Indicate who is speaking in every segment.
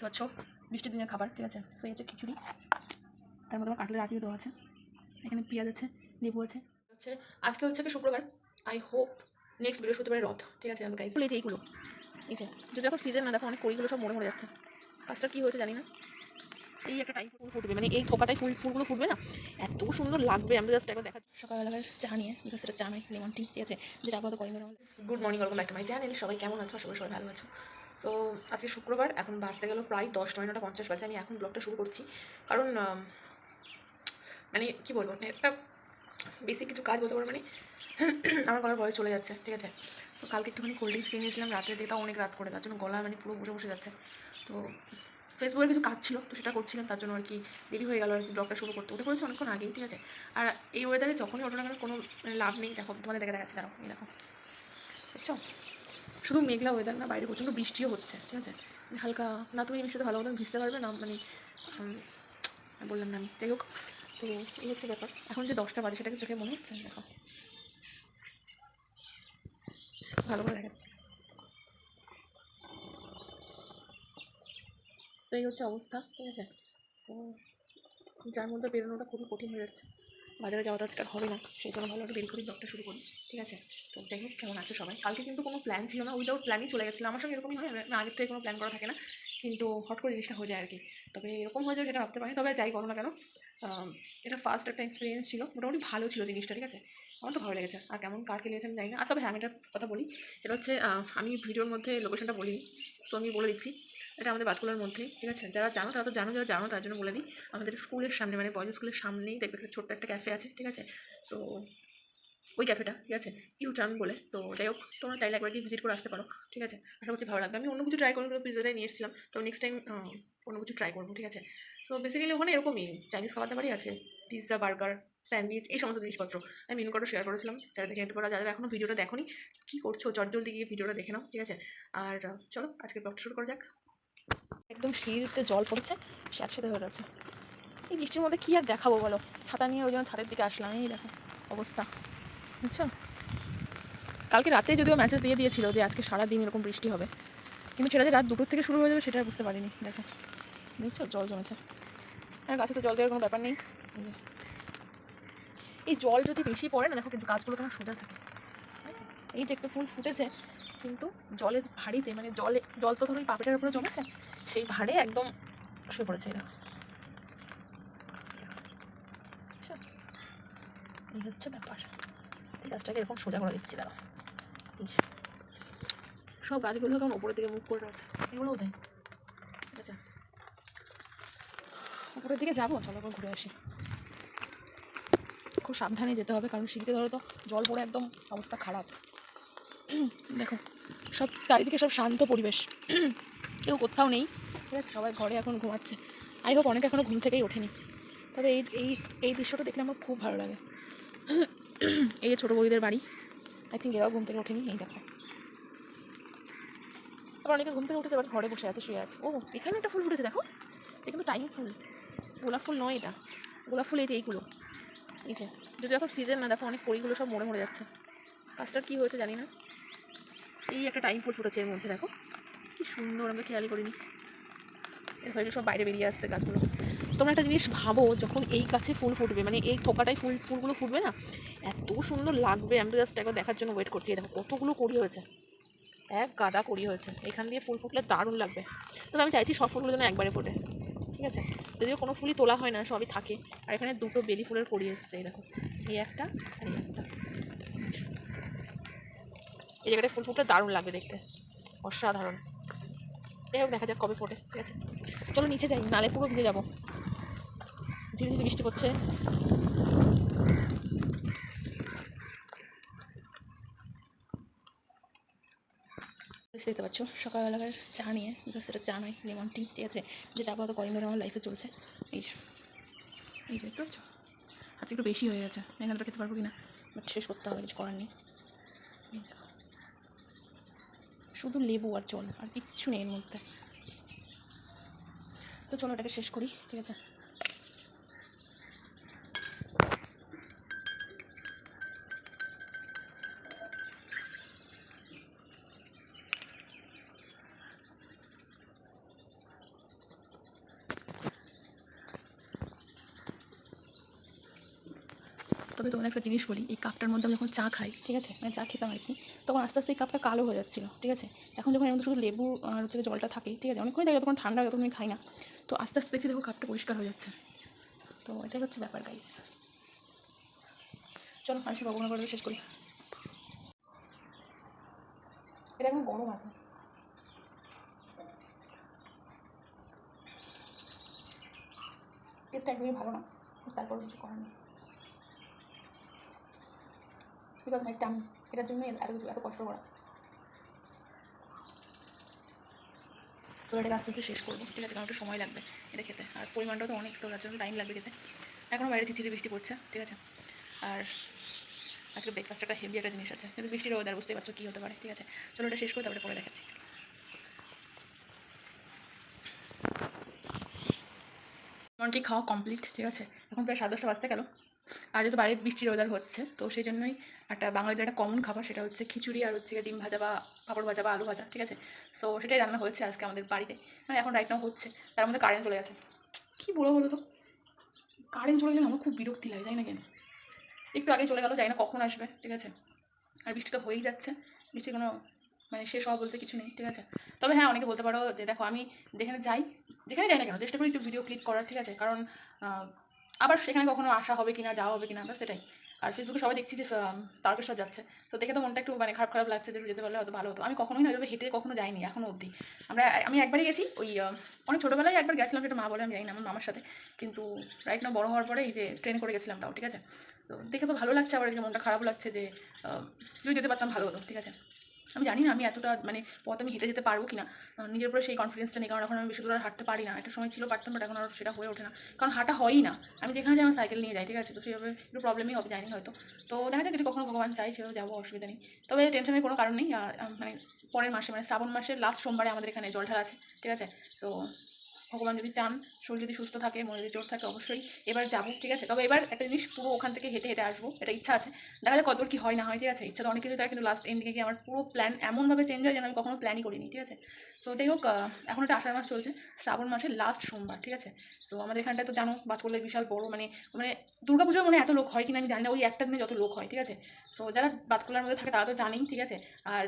Speaker 1: পাচ্ছ বৃষ্টির দিনের খাবার, ঠিক আছে। সো এই হচ্ছে খিচুড়ি, তার মধ্যে আমার কাটলের আটিও দেওয়া আছে, এখানে পেঁয়াজ আছে, লেবু আছে। আজকে হচ্ছে কি শুক্রবার, আই হোপ নেক্সট বৃহস্পতিবারে রথ, ঠিক আছে। আমি গাইজ এই যে এইগুলো, এই যে যদি এখন সিজন না দেখো অনেক কড়িগুলো সব মরে যাচ্ছে, কাজটা কী হয়েছে জানি না। এই একটা টাইম ফুল ফুটবে, মানে এই থোকাটাই ফুলগুলো ফুটবে না, এত সুন্দর লাগবে। আমি জাস্ট একবার দেখা সকালবেলার চা নিয়ে, বিকজ সেটা চা নয় লেমন টি, ঠিক আছে, যেটা আপাতত কয়েক minute. Good morning, welcome back to my channel. সবাই কেমন আছো? সবাই ভালো আছো। সো আজকে শুক্রবার, এখন বাজতে গেল প্রায় 10:50 বাজে। আমি এখন ব্লগটা শুরু করছি কারণ মানে কী বলবো, একটা বেসিক কিছু কাজ বলতে পারো, মানে আমার গলার বয়স চলে যাচ্ছে, ঠিক আছে। তো কালকে একটুখানি কোল্ড ড্রিঙ্কস কিনে নিয়েছিলাম রাত্রে দিয়ে, তাও অনেক রাত করে, তার জন্য গলা মানে পুরো বসে যাচ্ছে। তো ফেসবুকের কিছু কাজ ছিল, তো সেটা করছিলাম, তার জন্য আর কি দেরি হয়ে গেল আর কি ব্লগটা শুরু করতে। উঠে পড়েছে অনেকক্ষণ আগেই, ঠিক আছে। আর এই ওয়েদারে যখনই ওঠো না কেন কোনো লাভ নেই। দেখো তোমাদের দেখা যাচ্ছে, দাঁড়াও এই দেখো, বুঝছো, শুধু মেঘলা ওয়েদার না, বাইরে প্রচণ্ড বৃষ্টিও হচ্ছে, ঠিক আছে। হালকা না, তুমি এই বৃষ্টিতে ভালো মতন ভিজতে পারবে না, মানে বললাম না আমি, যাই হোক। তো এই হচ্ছে ব্যাপার। এখন যে 10টা বাজে সেটাকে দেখে মনে হচ্ছে দেখো, ভালো করে দেখাচ্ছে। তো এই হচ্ছে অবস্থা, ঠিক আছে। সো যার মধ্যে বেরোনোটা খুবই কঠিন হয়ে যাচ্ছে, বাজারে যাওয়া তো আজকে হবে না, সেই জন্য ভালো একটা দেরি করে ব্লগটা শুরু করি, ঠিক আছে। তো যাই হোক, কেমন আছে সবাই? কালকে কিন্তু কোনো প্ল্যান ছিল না, উইদাউট প্ল্যানই চলে গেছিলো। আমার সঙ্গে এরকমই হয়, আমি আগের থেকে কোনো প্ল্যান করা থাকে না, কিন্তু হট করে জিনিসটা হয়ে যায় আর কি। তবে এরকম হয়ে যায় সেটা ভাবতে পারি। তবে যাই করো না কেন, এটা ফার্স্ট একটা এক্সপিরিয়েন্স ছিল, মোটামুটি ভালো ছিল জিনিসটা, ঠিক আছে। আমার তো ভালো লেগেছে। আর কেমন কার খেলেছে আমি জানি না। আর তবে হ্যাঁ, আমি একটা কথা বলি, সেটা হচ্ছে আমি ভিডিওর মধ্যে লোকেশনটা বলিনি, সো আমি বলে দিচ্ছি। এটা আমাদের বাতকুলার মধ্যে, ঠিক আছে। যারা জানো তারা তো জানো, যারা জানো তার জন্য বলে দিই। আমাদের স্কুলের সামনে, মানে বয়েজ স্কুলের সামনেই দেখবে ছোট্ট একটা ক্যাফে আছে, ঠিক আছে। সো ওই ক্যাফেটা, ঠিক আছে, ইউটার্ন বলে। তো যাই হোক, তোমরা চাইলে একবার গিয়ে ভিজিট করে আসতে পারো, ঠিক আছে। আশা করছি ভালো লাগবে। আমি অন্য কিছু ট্রাই করবো, পিজাটাই নিয়ে এসেছিলাম, তো নেক্সট টাইম অন্য কিছু ট্রাই করবো, ঠিক আছে। সো বেসিক্যালি ওখানে এরকমই চাইনিজ খাবার দাবারই আছে, পিৎজা, বার্গার, স্যান্ডউইচ, এই সমস্ত জিনিসপত্র। আমি মেনু কার্ডও শেয়ার করেছিলাম, যারা দেখে যেতে পারো। যারা এখনও ভিডিওটা দেখোনি, কী করছো, জলদি গিয়ে ভিডিওটা দেখে নাও, ঠিক আছে। আর চলো আজকে ব্লগটা শুরু করা যাক। একদম সিঁড়িতে জল পড়েছে, স্যাঁতসেঁতে হয়ে গেছে। এই বৃষ্টির মধ্যে কী আর দেখাবো বলো, ছাতা নিয়ে ওই জন্য ছাদের দিকে আসলাম। এই দেখো অবস্থা, বুঝছো। কালকে রাতে যদিও মেসেজ দিয়ে দিয়েছিল যে আজকে সারাদিন এরকম বৃষ্টি হবে, কিন্তু সেটা যে রাত 2টোর থেকে শুরু হয়ে যাবে সেটা বুঝতে পারিনি। দেখো বুঝছো, জল জমেছে। আর গাছে তো জল দেওয়ার কোনো ব্যাপার নেই। এই জল যদি বেশি পড়ে না, দেখো কিন্তু গাছগুলো কেমন সোজা থাকে। এই যে একটা ফুল ফুটেছে, কিন্তু জলের ভারীতে, মানে জল তো ধরো ওই পাপড়ের উপরে জমেছে, সেই ভারে একদম শুয়ে পড়েছে। দেখো, আচ্ছা এই হচ্ছে ব্যাপার। এই গাছটাকে এরকম সোজা করে দিচ্ছি, দাঁড়াও। এই যে সব গাছগুলো কেমন উপরের দিকে মুখ করে রয়েছে, এগুলোও দেয়, ঠিক আছে। উপরের দিকে যাবো, চলো একবার ঘুরে আসি। খুব সাবধানে যেতে হবে, কারণ সিঁড়িতে ধরো তো জল পড়ে একদম অবস্থা খারাপ। দেখো সব চারিদিকে সব শান্ত পরিবেশ, কেউ কোথাও নেই, ঠিক আছে। সবাই ঘরে এখন ঘুমাচ্ছে। আই হোপ অনেকে এখনও ঘুম থেকেই ওঠেনি। তবে এই এই এই দৃশ্যটা দেখলে আমার খুব ভালো লাগে। এই যে ছোটো বউদিদের বাড়ি, আই থিঙ্ক এরাও ঘুম থেকে ওঠেনি। এই দেখো, আবার অনেকে ঘুম থেকে উঠেছে, আবার ঘরে বসে আছে, শুয়ে আছে। ও এখানে একটা ফুল ফুটেছে, দেখো, এটা কিন্তু টাইম ফুল, গোলাপ ফুল নয় এটা, গোলাপ ফুল। এই যে এইগুলো, এই যে যদি এখন সিজন না, দেখো অনেক কড়িগুলো সব মরে যাচ্ছে, কাজটার কী হয়েছে জানি না। এই একটা টাইম ফুল ফুটেছে এর মধ্যে, দেখো কি সুন্দর, আমরা খেয়ালই করিনি। এরপরে সব বাইরে বেরিয়ে আসছে গাছগুলো। তোমরা একটা জিনিস ভাবো, যখন এই গাছে ফুল ফুটবে, মানে এই থোকাটাই ফুলগুলো ফুটবে না, এত সুন্দর লাগবে। আমি তো জাস্ট একবার দেখার জন্য ওয়েট করছি। দেখো কতগুলো কড়ি হয়েছে, এক গাদা কড়ি হয়েছে। এখান দিয়ে ফুল ফুটলে দারুণ লাগবে। তবে আমি চাইছি সব ফুলগুলো যেন একবারে ফোটে, ঠিক আছে। যদিও কোনো ফুলই তোলা হয় না, সবই থাকে। আর এখানে দুটো বেলি ফুলের কড়ি এসছে, এই দেখো, এই একটা আর এই একটা। এই জায়গাটায় ফুল ফুটলে দারুণ লাগবে দেখতে, অসাধারণ। যাই হোক, দেখা যাক কবে ফোটে, ঠিক আছে। চলো নিচে যাই, নালে পুরো ভিজে যাবো, ঝিরিঝিরি বৃষ্টি করছে। দেখতে পাচ্ছ সকালবেলার চা নিয়ে, বিকজ সেটা চা নয় লেমন টি, ঠিক আছে, যেটা আপাতত কয়েক মিনিট আমার লাইফে চলছে। এই যে দেখতে পাচ্ছ, আজকে একটু বেশি হয়ে গেছে, এখানটা খেতে পারবো কি না, বাট শেষ করতে হবে, কিছু করার নেই। শুধু লেবু আর জল, আর কিচ্ছু নেই এর মধ্যে। তো চলো এটাকে শেষ করি, ঠিক আছে। তবে তোমাদের একটা জিনিস বলি, এই কাপটার মধ্যে আমি যখন চা খাই, ঠিক আছে, মানে চা খেতাম আর কি, তখন আস্তে আস্তে এই কাপটা কালো হয়ে যাচ্ছিলো, ঠিক আছে। এখন যখন এর মধ্যে শুধু লেবু আর হচ্ছে জলটা থাকে, ঠিক আছে, অনেকক্ষণ থাকে, তখন ঠান্ডা যতক্ষণ আমি খাই না, তো আস্তে আস্তে দেখছি দেখো কাপটা পরিষ্কার হয়ে যাচ্ছে। তো এটাই হচ্ছে ব্যাপার গাইস। চলো মানুষের ভগবান করে শেষ করি। এটা এখন গরম আছে, টেস্টটা একদমই ভালো না, তারপর কিছু করার নেই, বিকজ মাই টাইম, এটার জন্যই এত কিছু এত কষ্ট করা। তো এটাকে আস্তে আস্তে শেষ করবো, ঠিক আছে, কারণ একটু সময় লাগবে এটা খেতে, আর পরিমাণটাও তো অনেক, তো তার জন্য টাইম লাগবে খেতে। এখনও বাইরে ঝিরঝিরে বৃষ্টি পড়ছে, ঠিক আছে। আর আজকে ব্রেকফাস্ট একটা হেভি একটা জিনিস আছে, কিন্তু বৃষ্টির ওয়েদার বুঝতেই পারছো কী হতে পারে, ঠিক আছে। চলো এটা শেষ করে তারপরে পরে দেখাচ্ছি। এমনকি খাওয়া কমপ্লিট, ঠিক আছে, এখন প্রায় 10:30 বাজতে গেল। আর যেহেতু বাইরে বৃষ্টির ওয়েদার হচ্ছে, তো সেই জন্যই একটা বাঙালিদের একটা কমন খাবার, সেটা হচ্ছে খিচুড়ি আর হচ্ছে ডিম ভাজা বা পাঁপড় ভাজা বা আলু ভাজা, ঠিক আছে। সো সেটাই রান্না হয়েছে আজকে আমাদের বাড়িতে, মানে এখন রাইট নাও হচ্ছে। তার মধ্যে কারেন্ট চলে গেছে, কী বলো তো, কারেন্ট চলে গেলে আমার খুব বিরক্তি লাগে, জানি না কেন। একটু আগে চলে গেল, জানি না কখন আসবে, ঠিক আছে। আর বৃষ্টি তো হয়েই যাচ্ছে, বৃষ্টির কোনো মানে শেষ হওয়া বলতে কিছু নেই, ঠিক আছে। তবে হ্যাঁ, অনেকে বলতে পারো যে দেখো আমি যেখানে যাই না কেন চেষ্টা করি একটু ভিডিও ক্লিক করার, ঠিক আছে, কারণ আবার সেখানে কখনো আসা হবে কিনা, যাওয়া হবে কিনা, বাস সেটাই। আর ফেসবুকে সবাই দেখছি যে তারকেশ্বর যাচ্ছে, তো দেখে তো মনটা একটু মানে খারাপ খারাপ লাগছে, যে যেতে পারলে হয়তো ভালো হতো। আমি কখনোই না ওইভাবে হেঁটে কখনো যাইনি এখনো অবধি। আমি একবারই গেছি, ওই অনেক ছোটোবেলায় একবার গেছিলাম, সেটা মা বলে আমি যাই না, আমার মামার সাথে। কিন্তু রাইট না বড় হওয়ার পরে এই যে ট্রেন করে গেছিলাম তাও, ঠিক আছে। তো দেখে তো ভালো লাগছে, আবার এদিকে মনটা খারাপ লাগছে যে যদি যেতে পারতাম ভালো হতো, ঠিক আছে। আমি জানি না আমি এতটা মানে পথ আমি হেঁটে যেতে পারবো কিনা, নিজের উপরে সেই কনফিডেন্সটা নেই, কারণ এখন আমি বেশি দূর আর হাঁটতে পারি না। একটা সময় ছিল পারতাম, বাট এখন আর সেটা হয়ে ওঠে না, কারণ হাঁটা হয়ই না। আমি যেখানে যাই আমার সাইকেল নিয়ে যাই, ঠিক আছে, তো সেইভাবে একটু প্রবলেমই হবে, জানি হয়তো। তো দেখা যাক যদি কখনো ভগবান চাই সেভাবে যাবো, অসুবিধা নেই। তবে টেনশনের কোনো কারণ নেই, মানে পরের মাসে মানে শ্রাবণ মাসের লাস্ট সোমবারে আমাদের এখানে জল ঢালা আছে, ঠিক আছে। তো ভগবান যদি চান, শরীর যদি সুস্থ থাকে, মনে যদি জোর থাকে, অবশ্যই এবার যাবো, ঠিক আছে। তবে এবার একটা জিনিস, পুরো ওখান থেকে হেঁটে হেঁটে আসবো, এটা ইচ্ছা আছে। দেখা যাক কতদূর কী হয় না হয়, ঠিক আছে। ইচ্ছা তো অনেক কিছু থাকে, কিন্তু লাস্ট এন্ডিংয়ে গিয়ে আমার পুরো প্ল্যান এমনভাবে চেঞ্জ হয় যেন আমি কখনো প্ল্যানই করিনি, ঠিক আছে। সো যাই হোক, এখন একটা আষাঢ় মাস চলছে, শ্রাবণ মাসের লাস্ট সোমবার, ঠিক আছে। সো আমাদের এখানটায় তো জানো বাতকুল্লায় বিশাল বড় মানে মানে দুর্গাপুজোর মানে এত লোক হয় কিনা আমি জানি না, ওই একটা দিনে যত লোক হয়, ঠিক আছে। সো যারা বাতকুল্লার মধ্যে থাকে তারা তো জানেই, ঠিক আছে। আর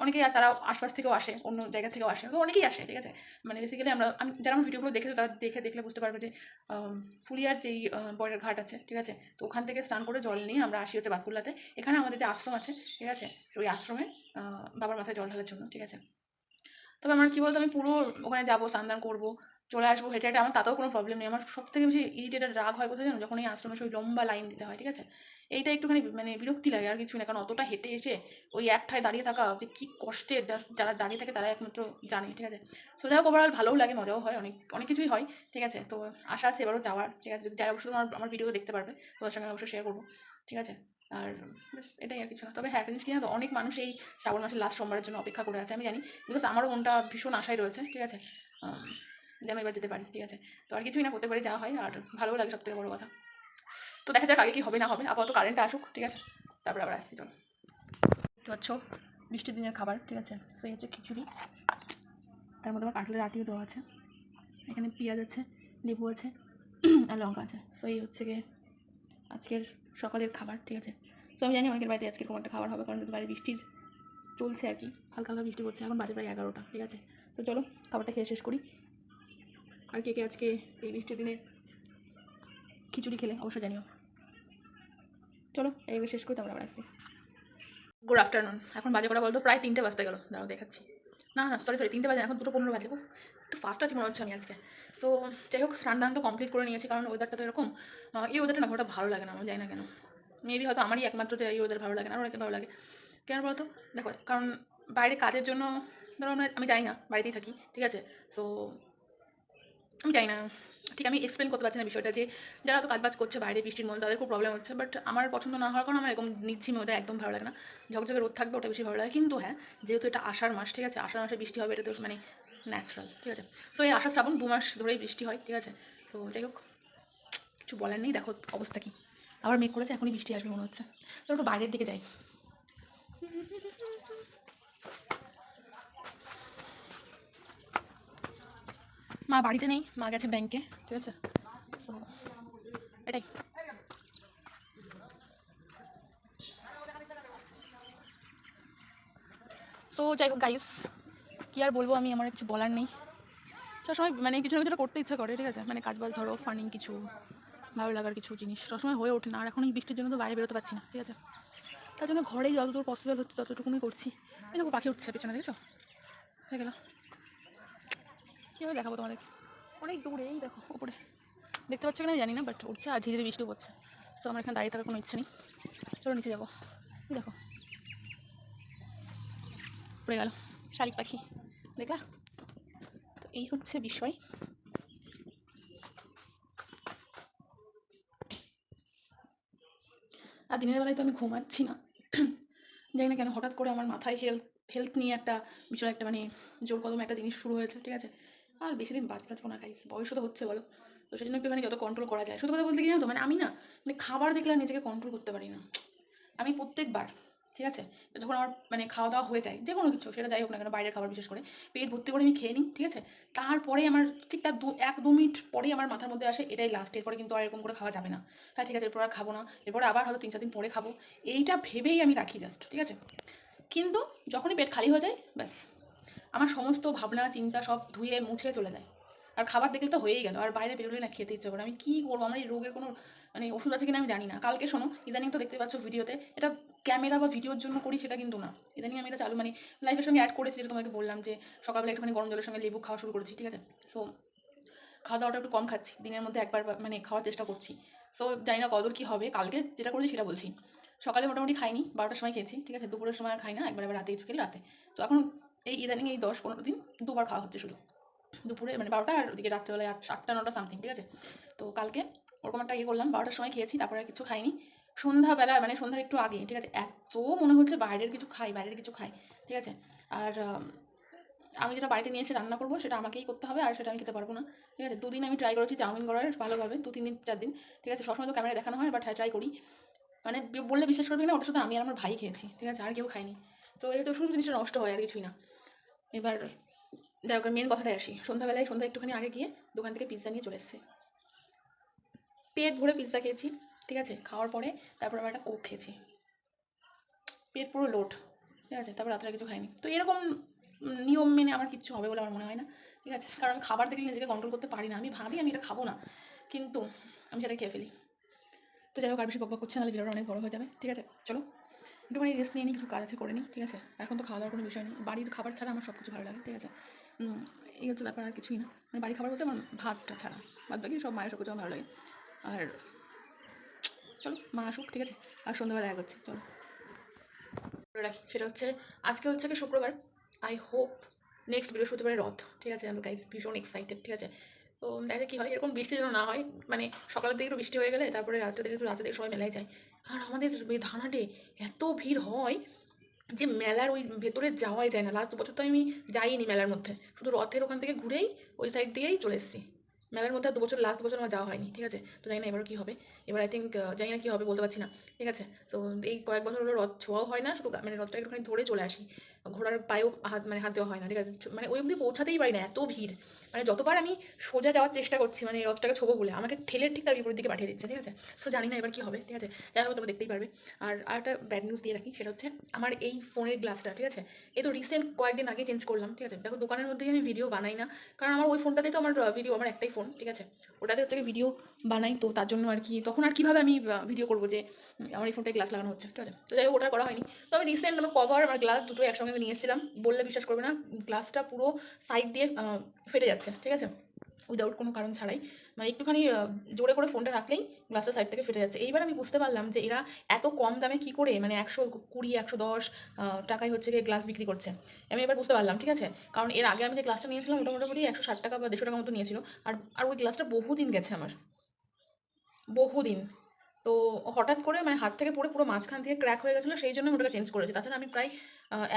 Speaker 1: অনেকেই আর তারা আশপাশ থেকেও আসে, অন্য জায়গা থেকেও আসে, তো অনেকেই আসে, ঠিক আছে। মানে বেসিক্যালি আমি যারা আমার ভিডিওগুলো দেখেছো তারা দেখলে বুঝতে পারবে যে ফুলিয়ার যেই বরের ঘাট আছে, ঠিক আছে, তো ওখান থেকে স্নান করে জল নিয়ে আমরা আসি হচ্ছে বাতকুল্লাতে। এখানে আমাদের যে আশ্রম আছে, ঠিক আছে, ওই আশ্রমে বাবার মাথায় জল ঢালার জন্য, ঠিক আছে। তবে আমার কী বলতো, আমি পুরো ওখানে যাবো, স্নান করবো, চলে আসবো হেঁটে হেঁটে, আমার তাতেও কোনো প্রবলেম নেই। আমার সবথেকে বেশি ইরিটেটেড রাগ হয় কোথায় জানো, যখন এই আশ্রমে ওই লম্বা লাইন দিতে হয়, ঠিক আছে। এইটা একটুখানি মানে বিরক্তি লাগে, আর কিছু না, কারণ অতটা হেঁটে এসে ওই এক ঠায় দাঁড়িয়ে থাকা যে কী কষ্টের, জাস্ট যারা দাঁড়িয়ে থাকে তারা একমাত্র জানে, ঠিক আছে। সো যাই হোক, ওভারঅল ভালোও লাগে, মজাও হয়, অনেক অনেক কিছুই হয়, ঠিক আছে। তো আশা আছে এবারও যাওয়ার, ঠিক আছে। যদি যাই অবশ্যই আমার ভিডিও দেখতে পারবে, তোমার সঙ্গে অবশ্যই শেয়ার করবো, ঠিক আছে। আর ব্যাস এটাই আর কিছু না। তবে হ্যাঁ, একটা জিনিস কি জানো তো, অনেক মানুষ এই শ্রাবণ মাসের লাস্ট সোমবারের জন্য অপেক্ষা করে আছে, আমি জানি, বিকজ আমারও মনটা ভীষণ আশায় রয়েছে, ঠিক আছে, যেন এবার যেতে পারি, ঠিক আছে। তো আর কিছুই না, করতে পারি যাওয়া হয়, আর ভালোও লাগে, সবথেকে বড় কথা। তো দেখা যাক আগে কি হবে না হবে, আপাতত কারেন্টটা আসুক, ঠিক আছে, তারপরে আবার আসছি। চলো, দেখতে পাচ্ছ বৃষ্টির দিনের খাবার, ঠিক আছে। সেই হচ্ছে খিচুড়ি, তার মধ্যে আমার কাঁঠালের আটিও দেওয়া আছে, এখানে পেঁয়াজ আছে, লেবু আছে আর লঙ্কা আছে। সো এই হচ্ছে গিয়ে আজকের সকালের খাবার, ঠিক আছে। সো আমি জানি অনেকের বাড়িতে আজকের কোনো একটা খাবার হবে, কারণ যদি বাইরে বৃষ্টি চলছে আর কি, হালকা হালকা বৃষ্টি পড়ছে, এখন বাজে প্রায় 11টা, ঠিক আছে। তো চলো খাবারটা খেয়ে শেষ করি। আর কে কে আজকে এই বৃষ্টির দিনে খিচুড়ি খেলে অবশ্যই জানিও। চলো এইবার শেষ করি, তারপর আবার আসছি। গুড আফটারনুন, এখন বাজে কটা বলতো, প্রায় 3টে বাজতে গেল, দাঁড়াও দেখাচ্ছি। না না সরি 3টে বাজে, এখন 2:15 বাজে, একটু ফাস্ট আছি মনে হচ্ছে আমি আজকে। সো যাই হোক, স্নান তো কমপ্লিট করে নিয়েছি, কারণ ওয়েদারটা তো এরকম, এই ওয়েদারটা না ওটা ভালো লাগে না আমার, জানি না কেন। মেবি হয়তো আমারই একমাত্র যে এই ওয়েদার ভালো লাগে না, আর অনেকে ভালো লাগে কেন বলতো। দেখো, কারণ বাইরে কাজের জন্য ধরো আমি যাই না, বাড়িতেই থাকি, ঠিক আছে। সো আমি জানি না, ঠিক আমি এক্সপ্লেন করতে পারছি না বিষয়টা, যে যারা তো কাজবাজ করছে বাইরে বৃষ্টির মধ্যে তাদের খুব প্রবলেম হচ্ছে, বাট আমার পছন্দ না হওয়ার কারণে আমার এরকম নিচ্ছি ওটা একদম ভালো লাগে না। ঝকঝকে রোদ থাকবে ওটা বেশি ভালো লাগে, কিন্তু হ্যাঁ, যেহেতু এটা আষাঢ় মাস, ঠিক আছে, আষাঢ় মাসে বৃষ্টি হবে, এটা তো মানে ন্যাচারাল, ঠিক আছে। সো এই আষাঢ় শ্রাবণ 2 মাস ধরেই বৃষ্টি হয়, ঠিক আছে। সো যাই হোক, কিছু বলার নেই, দেখো অবস্থা কি, আবার মেঘ করেছে, এখনই বৃষ্টি আসবে মনে হচ্ছে। তো একটু বাইরের দিকে যাই। মা বাড়িতে নেই, মা গেছে ব্যাংকে, ঠিক আছে। সো এটাই। সো যাই হোক গাইস, কী আর বলবো আমি, আমার কিছু বলার নেই। সবসময় মানে কিছু না কিছুটা করতে ইচ্ছা করে, ঠিক আছে, মানে কাজবাজ ধরো ফানিং কিছু ভালো লাগার কিছু জিনিস সবসময় হয়ে ওঠে না। আর এখন এই বৃষ্টির জন্য তো বাইরে বেরোতে পারছি না, ঠিক আছে, তার জন্য ঘরেই যতদূর পসিবল হচ্ছে ততটুকুনি করছি। এই দেখো পাখি উঠছে পেছনে, দেখছো, হয়ে গেল। কীভাবে দেখাবো তোমাদেরকে, অনেক দূরে, এই দেখো ওপরে, দেখতে পাচ্ছ কিনা আমি জানি না, বাট উঠছে আর ধীরে ধীরে বৃষ্টি পড়ছে। সো আমার এখানে দাঁড়িয়ে থাকার কোনো ইচ্ছে নেই, চলো নিচে যাবো। দেখো পড়ে গেল শালিক পাখি, দেখলা? তো এই হচ্ছে বিষয়। আর দিনের বেলায় তো আমি ঘুমাচ্ছি না, জানি না কেন হঠাৎ করে আমার মাথায় হেলথ নিয়ে একটা বিষয়, একটা মানে জোর কদমে একটা জিনিস শুরু হয়েছে, ঠিক আছে। আর বেশি দিন বাঁচবো না গাইস, বয়সও তো হচ্ছে বলো, তো সেই জন্য একটুখানি যত কন্ট্রোল করা যায়। সত্যি কথা বলতে কি জানো তো, মানে আমি না মানে খাবার দেখলে আর নিজেকে কন্ট্রোল করতে পারি না। আমি প্রত্যেকবার, ঠিক আছে, যখন আমার মানে খাওয়া দাওয়া হয়ে যায় যে কোনো কিছু, সেটা যাই হোক না কেন, বাইরের খাবার বিশেষ করে পেট ভর্তি করে আমি খেয়ে নিই, ঠিক আছে, তারপরে আমার ঠিক তার 1-2 মিনিট পরেই আমার মাথার মধ্যে আসে এটাই লাস্ট, এরপরে কিন্তু আর এরকম করে খাওয়া যাবে না। হ্যাঁ ঠিক আছে, এরপর আর খাবো না, এরপরে আবার হয়তো 3-4 দিন পরে খাবো, এইটা ভেবেই আমি রাখি জাস্ট, ঠিক আছে। কিন্তু যখনই পেট খালি হয়ে যায় ব্যাস, আমার সমস্ত ভাবনা চিন্তা সব ধুয়ে মুছে চলে যায়। আর খাবার দেখলে তো হয়েই গেল, আর বাইরে বেরোলে না খেতে ইচ্ছে করে। আমি কী করবো, আমার এই রোগের কোনো মানে ওষুধ আছে কিনা আমি জানি না। কালকে শোনো, ইদানিং তো দেখতে পাচ্ছ ভিডিওতে, এটা ক্যামেরা বা ভিডিওর জন্য করি সেটা কিন্তু না, ইদানিং আমি এটা চালু মানে লাইফের সঙ্গে অ্যাড করেছি, যেটা তোমাকে বললাম যে সকালবেলা একটুখানি গরম জলের সঙ্গে লেবু খাওয়া শুরু করেছি, ঠিক আছে। সো খাওয়া দাওয়াটা একটু কম খাচ্ছি, দিনের মধ্যে একবার মানে খাওয়ার চেষ্টা করছি। সো জানি না কতদূর কী হবে, কালকে যেটা করেছি সেটা বলছি। সকালে মোটামুটি খাইনি, 12টার সময় খেয়েছি, ঠিক আছে, দুপুরের সময় আর খাই না, একবার রাতে কিছু খেলে রাতে। তো এখন এই ইদানিং এই 10-15 দিন দুবার খাওয়া হচ্ছে শুধু, দুপুরে মানে 12টা আর ওদিকে রাত্রেবেলায় 8টা-9টা সামথিং, ঠিক আছে। তো কালকে ওরকম একটা করলাম, 12টার সময় খেয়েছি, তারপরে আর কিছু খাইনি। সন্ধ্যাবেলা মানে সন্ধ্যার একটু আগে, ঠিক আছে, এত মনে হচ্ছে বাইরের কিছু খাই, ঠিক আছে। আর আমি যেটা বাড়িতে নিয়ে এসে রান্না করবো সেটা আমাকেই করতে হবে, আর সেটা আমি খেতে পারবো না, ঠিক আছে। 2 দিন আমি ট্রাই করেছি চাউমিন করার ভালোভাবে, 2-3 দিন 4 দিন, ঠিক আছে, সবসময় তো ক্যামেরা দেখানো হয়, বাট ট্রাই করি। মানে বললে বিশ্বাস করবি না, ওটা শুধু আমি আর আমার ভাই খেয়েছি, ঠিক আছে, আর কেউ খায়নি। তো এই তো শুধু জিনিসটা নষ্ট হয় আর কিছুই না। এবার যাই হোক, মেন কথাটায় আসি, সন্ধ্যা একটুখানি আগে গিয়ে দোকান থেকে পিৎজা নিয়ে চলে এসেছি, পেট ভরে পিৎজা খেয়েছি, ঠিক আছে। খাওয়ার পরে তারপর আবার একটা কোক খেয়েছি, পেট পুরো লোড, ঠিক আছে। তারপর রাত্রে কিছু খাইনি। তো এরকম নিয়ম মেনে আমার কিচ্ছু হবে বলে আমার মনে হয় না, ঠিক আছে, কারণ আমি খাবার দেখলে নিজেকে কন্ট্রোল করতে পারি না। আমি ভাবি আমি এটা খাবো না, কিন্তু আমি সেটা খেয়ে ফেলি। তো যাই হোক, আর বেশি বকবক করছে, নাহলে ভিডিওটা অনেক বড় হয়ে যাবে, ঠিক আছে। চলো একটুখানি রেস্ট নিয়ে নিই, কিছু কাজ আছে করে নিই, ঠিক আছে। এখন তো খাওয়া দাওয়ার কোনো বিষয় নেই, বাড়ির খাবার ছাড়া আমার সব কিছু ভালো লাগে, ঠিক আছে। এই হচ্ছে ব্যাপার, আর কিছুই না। মানে বাড়ির খাবার বলতে আমার ভাতটা ছাড়া বাদ বাকি সব মায়ের সব কিছু আমার ভালো লাগে। আর চলো মা আসুক, ঠিক আছে, আর সন্ধ্যাবেলা দেখা করছে, চলো রাখি। সেটা হচ্ছে আজকে হচ্ছে কি শুক্রবার, আই হোপ নেক্সট বৃহস্পতিবারে রথ, ঠিক আছে। আমি গাইস ভীষণ এক্সাইটেড, ঠিক আছে। তো দেখা কী হয়, এরকম বৃষ্টি যেন না হয়, মানে সকালের দিকে একটু বৃষ্টি হয়ে গেলে তারপরে রাতের দিকে সবাই মেলায় যায়। আর আমাদের ওই ধানাটে এত ভিড় হয় যে মেলার ওই ভেতরে যাওয়াই যায় না। লাস্ট 2 বছর তো আমি যাইনি মেলার মধ্যে, শুধু রথের ওখান থেকে ঘুরেই ওই সাইড দিয়েই চলে এসেছি। মেলার মধ্যে লাস্ট 2 বছর আমার যাওয়া হয়নি, ঠিক আছে। তো জানি না এবারও কী হবে, এবার আই থিঙ্ক জানি না কী হবে, বলতে পারছি না, ঠিক আছে। তো এই কয়েক বছর হলো রথ ছোঁয়াও হয় না, শুধু মানে রথটা একটুখানি ধরে চলে আসি, ঘোড়ার পায়েও হাত দেওয়া হয় না, ঠিক আছে। মানে ওই অবধি পৌঁছাতেই পারি না, এত ভিড়। মানে যতবার আমি সোজা যাওয়ার চেষ্টা করছি, মানে রথটাকে ছোবো বলে, আমাকে ঠেলে ঠিক তার বিপরীত দিকে পাঠিয়ে দিচ্ছে, ঠিক আছে। সো জানি না এবার কী হবে, ঠিক আছে, যাই হোক তোমরা দেখতেই পারবে। আর একটা ব্যাড নিউজ দিয়ে রাখি, সেটা হচ্ছে আমার এই ফোনের গ্লাসটা, ঠিক আছে, এই তো রিসেন্ট কয়েকদিন আগে চেঞ্জ করলাম, ঠিক আছে। দেখো দোকানের মধ্যেই আমি ভিডিও বানাই না, কারণ আমার ওই ফোনটাতেই তো আমার ভিডিও, আমার একটাই ফোন, ঠিক আছে, ওটাতে হচ্ছে ভিডিও বানাই, তো তার জন্য আর কি তখন আর কীভাবে আমি ভিডিও করবো যে আমার এই ফোনটায় গ্লাস লাগানো হচ্ছে, ঠিক আছে। তো যাই হোক, ওটা করা হয়নি। তো আমি রিসেন্ট আমার কভার আমার গ্লাস দুটো একসঙ্গে নিয়ে এসেছিলাম, বললে বিশ্বাস করবে না, গ্লাসটা পুরো সাইড দিয়ে ফেটে যাচ্ছে, ঠিক আছে, উইদাউট কোনো কারণ ছাড়াই। মানে একটুখানি জোরে করে ফোনটা রাখলেই গ্লাসের সাইড থেকে ফেটে যাচ্ছে। এইবার আমি বুঝতে পারলাম যে এরা এত কম দামে কী করে মানে 120-110 টাকায় হচ্ছে গিয়ে গ্লাস বিক্রি করছে। আমি এবার বুঝতে পারলাম, ঠিক আছে, কারণ এর আগে আমি যে গ্লাসটা নিয়েছিলাম ওটা মোটামুটি 160 টাকা বা 150 টাকা মতো নিয়েছিল। আর ওই গ্লাসটা বহুদিন গেছে আমার, বহুদিন। তো হঠাৎ করে মানে হাত থেকে পড়ে পুরো মাঝখান থেকে ক্র্যাক হয়ে গেছিলো, সেই জন্য আমি ওটাকে চেঞ্জ করেছি। তাছাড়া আমি প্রায়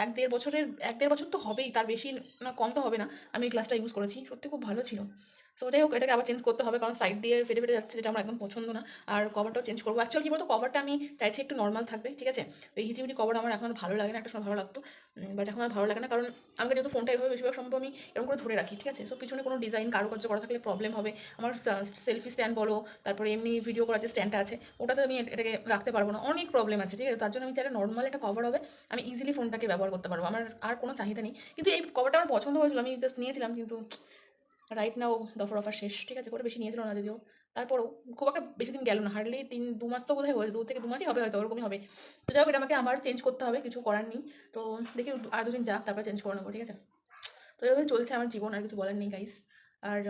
Speaker 1: 1-1.5 বছর তো হবেই, তার বেশি না কম তো হবে না, আমি এই গ্লাসটা ইউজ করেছি, সত্যি খুব ভালো ছিল। সো যাই হোক এটাকে আবার চেঞ্জ করতে হবে, কারণ সাইড দিয়ে ফেটে ফেটে যাচ্ছে, যেটা আমার একদম পছন্দ না। আর কভারটাও চেঞ্জ করবো। অ্যাকচুয়ালি কী বলতো, কভারটা আমি চাইছি একটু নর্মাল থাকবে, ঠিক আছে? এই হিজিবিজি কভার আমার এখন আর ভালো লাগে না, একটা সময় ভালো লাগতো, বাট এখন আর ভালো লাগে না, কারণ আমাকে যেহেতু ফোনটা এভাবে বেশিরভাগ সম্ভব আমি এরকম করে ধরে রাখি, ঠিক আছে? সো পিছনে কোনো ডিজাইন কারুকার্য করা থাকলে প্রবলেম হবে। আমার সেলফি স্ট্যান্ড বলো, তারপরে এমনি ভিডিও করার যে স্ট্যান্ডটা আছে ওটাতে আমি এটাকে রাখতে পারবো না, অনেক প্রবলেম আছে, ঠিক আছে? তার জন্য আমি চাই নর্মাল একটা কভার হবে, আমি ইজিলি ফোনটাকে ব্যবহার করতে পারবো, আমার আর কোনো চাহিদা নেই। কিন্তু এই কভারটা আমার পছন্দ হয়েছিল, আমি জাস্ট নিয়েছিলাম, কিন্তু রাইট নাও দফার অফার শেষ, ঠিক আছে? করে বেশি নিয়েছিল না যদিও, তারপরেও খুব একটা বেশি দিন গেল না, হার্ডলি 2 মাস তো বোধহয় হয়েছে, 2 থেকে 2 মাসই হবে হয়তো, ওরকমই হবে। তো যাই হোক এটা আমাকে আবার চেঞ্জ করতে হবে, কিছু করার নেই। তো দেখি আর 2 দিন যাক, তারপরে চেঞ্জ করে নেবো, ঠিক আছে? তো এভাবে চলছে আমার জীবন, আর কিছু বলার নেই গাইস। আর